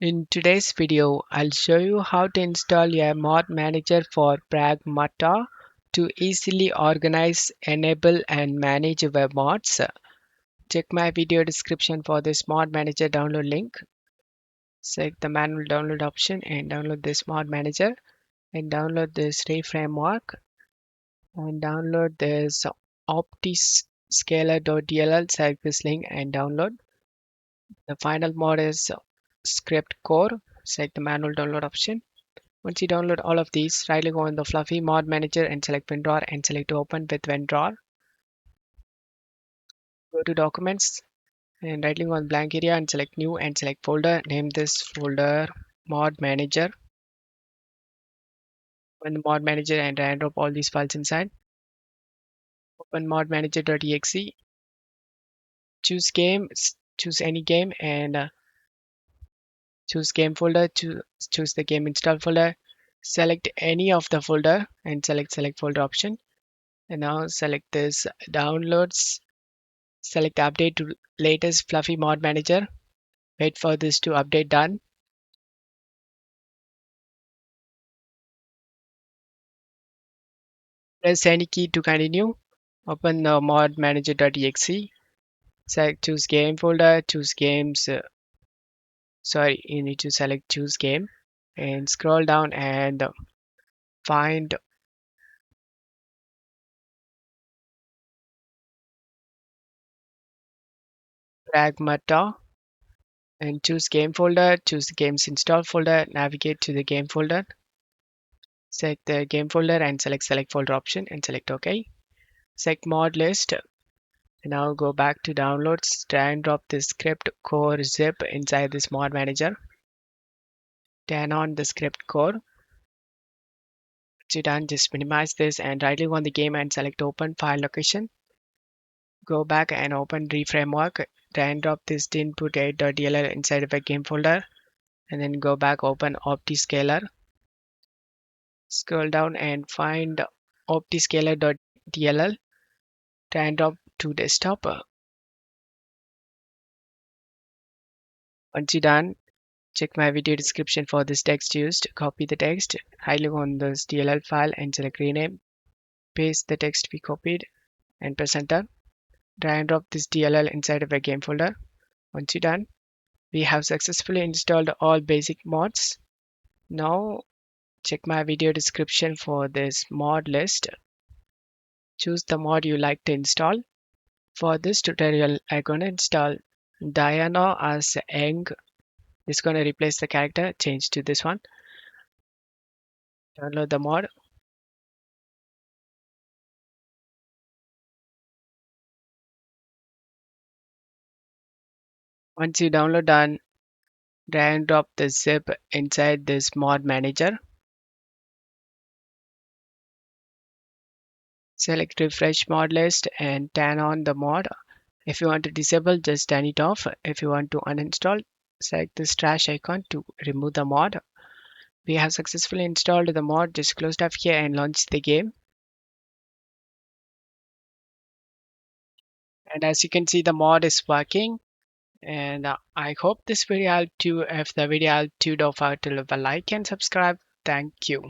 In today's video, I'll show you how to install a mod manager for Pragmata to easily organize, enable and manage web mods. Check my video description for this mod manager download link. Select the manual download option and download this mod manager and download this Ray framework and download this OptiScaler.dll. Select this link and download. The final mod is script core. Select the manual download option. Once you download all of these, right click on the Fluffy Mod Manager and select WinRAR and select to open with WinRAR. Go to Documents and right click on blank area and select New and select Folder. Name this folder Mod Manager. Open the Mod Manager and drag and drop all these files inside. Open modmanager.exe. Choose game, choose any game and choose game folder. Choose the game install folder. Select any of the folder and select folder option. And now select this downloads. Select update to latest Fluffy Mod Manager. Wait for this to update done. Press any key to continue. Open the mod manager.exe. Select choose game folder, choose games. Sorry, you need to select choose game and scroll down and find Pragmata and choose game folder, choose the games install folder, navigate to the game folder. Select the game folder and select folder option and select OK. Select mod list. Now go back to downloads, drag and drop this script core zip inside this mod manager. Turn on the script core. Once you're done, just minimize this and right click on the game and select open file location. Go back and open reframework. Drag and drop this input8.dll inside of a game folder. And then go back, open OptiScaler. Scroll down and find OptiScaler.dll. Drag and drop to desktop. Once you're done, check my video description for this text used. Copy the text, right click on this DLL file and select rename. Paste the text we copied and press enter. Drag and drop this DLL inside of a game folder. Once you're done, we have successfully installed all basic mods. Now check my video description for this mod list. Choose the mod you like to install. For this tutorial, I'm going to install Diana as Eng. It's going to replace the character, change to this one. Download the mod. Once you download done, drag and drop the zip inside this mod manager. Select refresh mod list and turn on the mod. If you want to disable, just turn it off. If you want to uninstall, select this trash icon to remove the mod. We have successfully installed the mod. Just close off here and launch the game. And as you can see, the mod is working. And I hope this video helped you. If the video helped you, don't forget to leave a like and subscribe. Thank you.